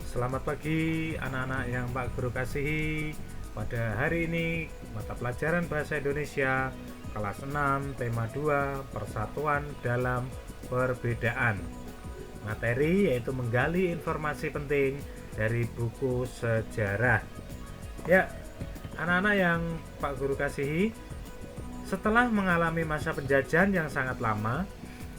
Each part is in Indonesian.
Selamat pagi anak-anak yang Pak Guru kasihi. Pada hari ini mata pelajaran Bahasa Indonesia kelas 6 tema 2 Persatuan dalam Perbedaan. Materi yaitu menggali informasi penting dari buku sejarah. Ya, anak-anak yang Pak Guru kasihi, setelah mengalami masa penjajahan yang sangat lama,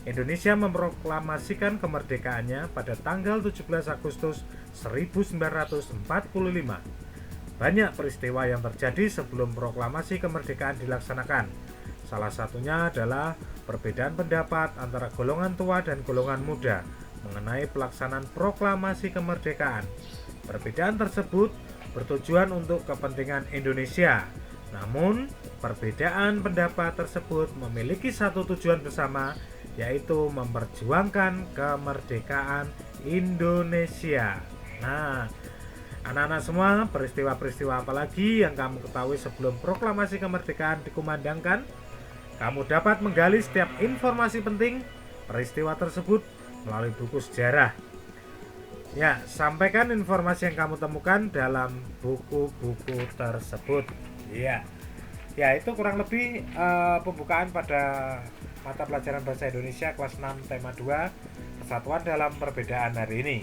Indonesia memproklamasikan kemerdekaannya pada tanggal 17 Agustus 1945. Banyak peristiwa yang terjadi sebelum proklamasi kemerdekaan dilaksanakan. Salah satunya adalah perbedaan pendapat antara golongan tua dan golongan muda mengenai pelaksanaan proklamasi kemerdekaan. Perbedaan tersebut bertujuan untuk kepentingan Indonesia. Namun, perbedaan pendapat tersebut memiliki satu tujuan bersama, yaitu memperjuangkan kemerdekaan Indonesia. Nah, anak-anak semua, peristiwa-peristiwa apa lagi yang kamu ketahui sebelum proklamasi kemerdekaan dikumandangkan? Kamu dapat menggali setiap informasi penting peristiwa tersebut melalui buku sejarah. Ya, sampaikan informasi yang kamu temukan dalam buku-buku tersebut. Ya, itu kurang lebih pembukaan pada mata pelajaran Bahasa Indonesia kelas 6 tema 2 Persatuan dalam Perbedaan hari ini.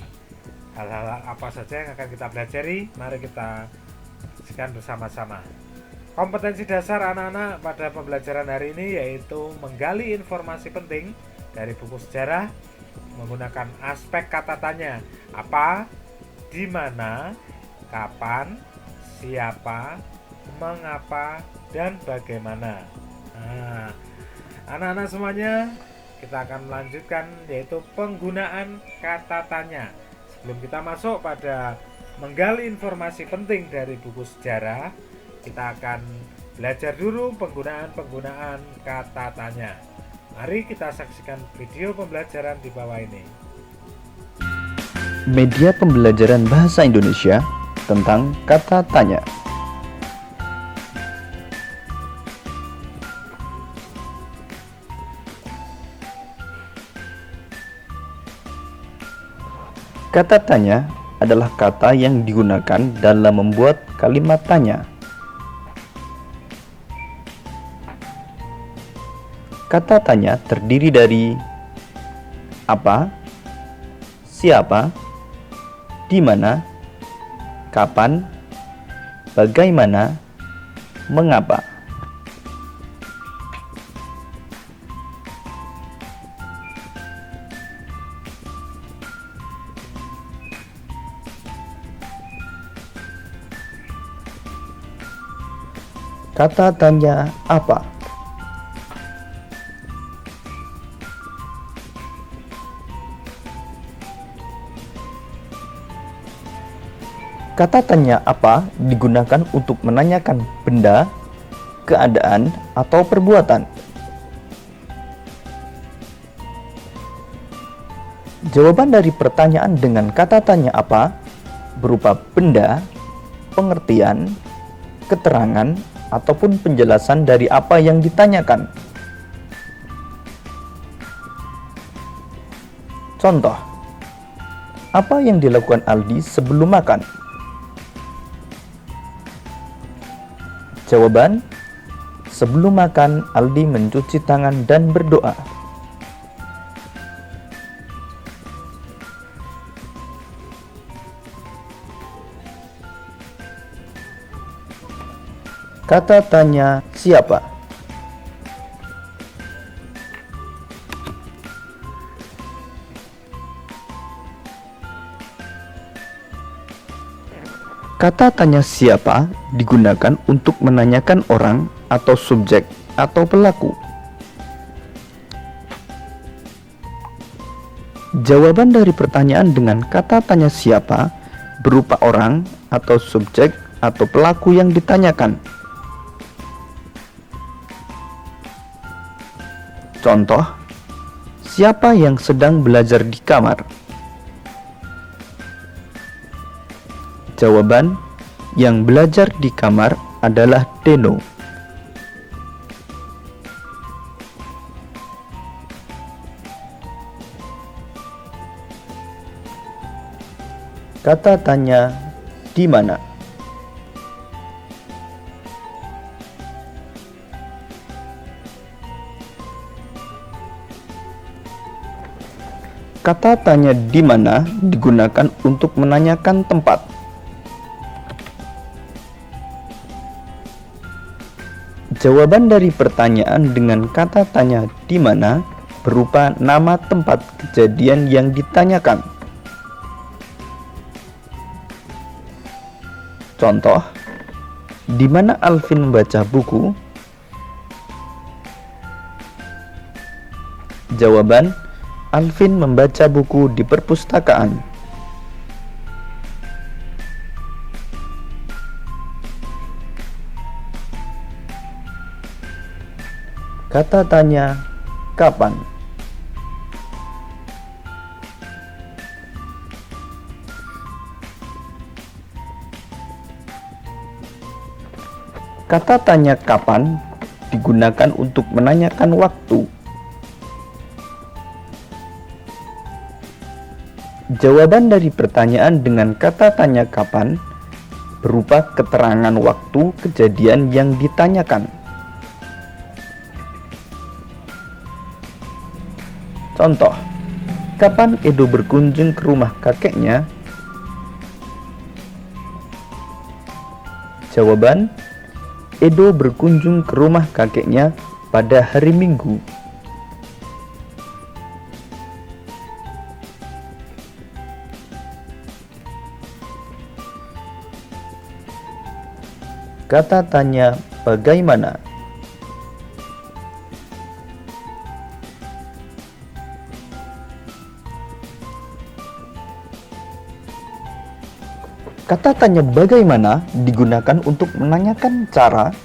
Hal-hal apa saja yang akan kita pelajari? Mari kita saksikan bersama-sama. Kompetensi dasar anak-anak pada pembelajaran hari ini yaitu menggali informasi penting dari buku sejarah menggunakan aspek kata tanya. Apa, di mana, kapan, siapa, mengapa, dan bagaimana. Nah, anak-anak semuanya, kita akan melanjutkan yaitu penggunaan kata tanya. Sebelum kita masuk pada menggali informasi penting dari buku sejarah, kita akan belajar dulu penggunaan kata tanya. Mari kita saksikan video pembelajaran di bawah ini. Media pembelajaran bahasa Indonesia tentang kata tanya. Kata tanya adalah kata yang digunakan dalam membuat kalimat tanya. Kata tanya terdiri dari apa, siapa, di mana, kapan, bagaimana, mengapa. Kata tanya apa? Kata tanya apa digunakan untuk menanyakan benda, keadaan, atau perbuatan. Jawaban dari pertanyaan dengan kata tanya apa berupa benda, pengertian, keterangan, ataupun penjelasan dari apa yang ditanyakan. Contoh, apa yang dilakukan Aldi sebelum makan? Jawaban, sebelum makan Aldi mencuci tangan dan berdoa. Kata tanya siapa? Kata tanya siapa digunakan untuk menanyakan orang atau subjek atau pelaku. Jawaban dari pertanyaan dengan kata tanya siapa berupa orang atau subjek atau pelaku yang ditanyakan. Contoh, siapa yang sedang belajar di kamar? Jawaban, yang belajar di kamar adalah Deno. Kata tanya di mana? Kata tanya di mana digunakan untuk menanyakan tempat. Jawaban dari pertanyaan dengan kata tanya di mana berupa nama tempat kejadian yang ditanyakan. Contoh, di mana Alvin membaca buku? Jawaban, Alvin membaca buku di perpustakaan. Kata tanya kapan? Kata tanya kapan digunakan untuk menanyakan waktu. Jawaban dari pertanyaan dengan kata tanya kapan berupa keterangan waktu kejadian yang ditanyakan. Contoh, kapan Edo berkunjung ke rumah kakeknya? Jawaban, Edo berkunjung ke rumah kakeknya pada hari Minggu. Kata tanya bagaimana? Kata tanya bagaimana digunakan untuk menanyakan cara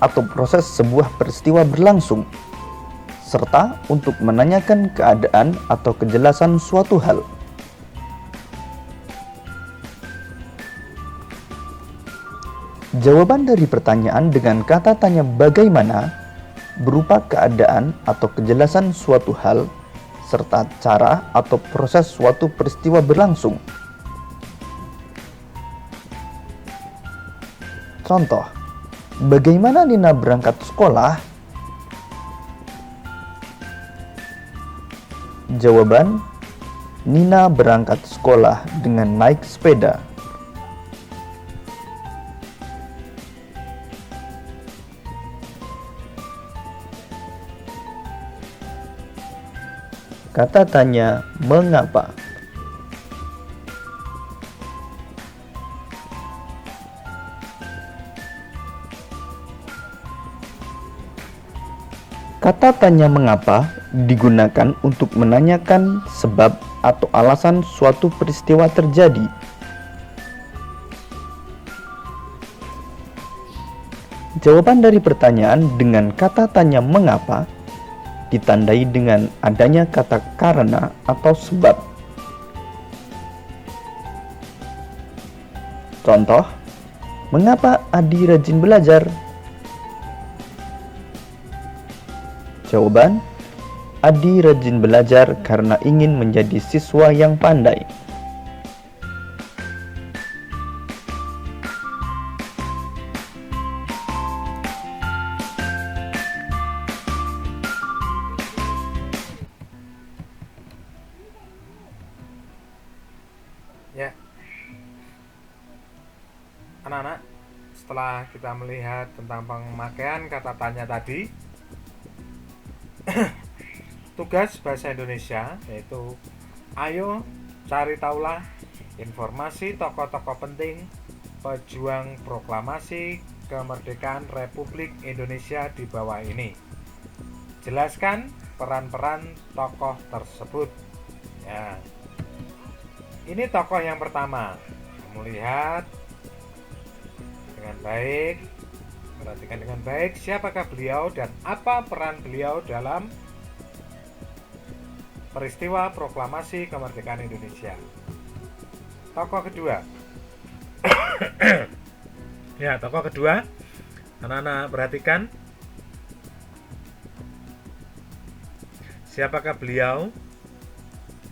atau proses sebuah peristiwa berlangsung, serta untuk menanyakan keadaan atau kejelasan suatu hal. Jawaban dari pertanyaan dengan kata tanya bagaimana berupa keadaan atau kejelasan suatu hal serta cara atau proses suatu peristiwa berlangsung. Contoh, bagaimana Nina berangkat sekolah? Jawaban, Nina berangkat sekolah dengan naik sepeda. Kata tanya mengapa? Kata tanya mengapa digunakan untuk menanyakan sebab atau alasan suatu peristiwa terjadi. Jawaban dari pertanyaan dengan kata tanya mengapa ditandai dengan adanya kata karena atau sebab. Contoh, mengapa Adi rajin belajar? Jawaban, Adi rajin belajar karena ingin menjadi siswa yang pandai. Ya, anak-anak, setelah kita melihat tentang pemakaian kata tanya tadi, tugas bahasa Indonesia yaitu ayo cari taulah informasi tokoh-tokoh penting pejuang proklamasi kemerdekaan Republik Indonesia di bawah ini. Jelaskan peran-peran tokoh tersebut. Ya. Ini tokoh yang pertama. Kamu lihat dengan baik, perhatikan dengan baik siapakah beliau dan apa peran beliau dalam peristiwa proklamasi kemerdekaan Indonesia. Tokoh kedua. Ya, tokoh kedua. Anak-anak perhatikan. Siapakah beliau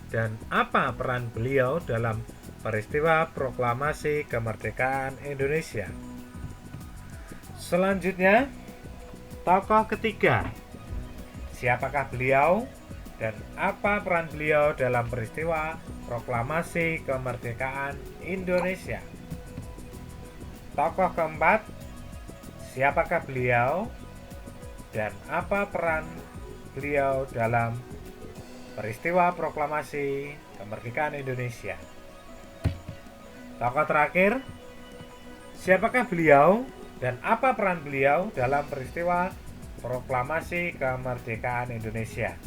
dan apa peran beliau dalam peristiwa proklamasi kemerdekaan Indonesia. Selanjutnya, tokoh ketiga. Siapakah beliau dan apa peran beliau dalam peristiwa proklamasi kemerdekaan Indonesia? Tokoh keempat, siapakah beliau dan apa peran beliau dalam peristiwa proklamasi kemerdekaan Indonesia? Tokoh terakhir, siapakah beliau dan apa peran beliau dalam peristiwa proklamasi kemerdekaan Indonesia?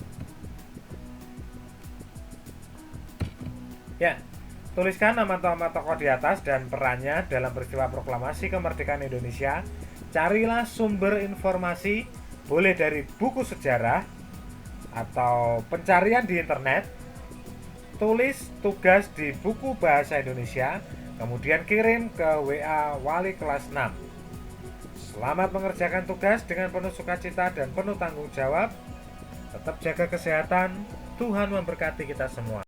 Ya, tuliskan nama-nama tokoh di atas dan perannya dalam peristiwa proklamasi kemerdekaan Indonesia. Carilah sumber informasi, boleh dari buku sejarah atau pencarian di internet. Tulis tugas di buku bahasa Indonesia, kemudian kirim ke WA wali kelas 6. Selamat mengerjakan tugas dengan penuh sukacita dan penuh tanggung jawab. Tetap jaga kesehatan. Tuhan memberkati kita semua.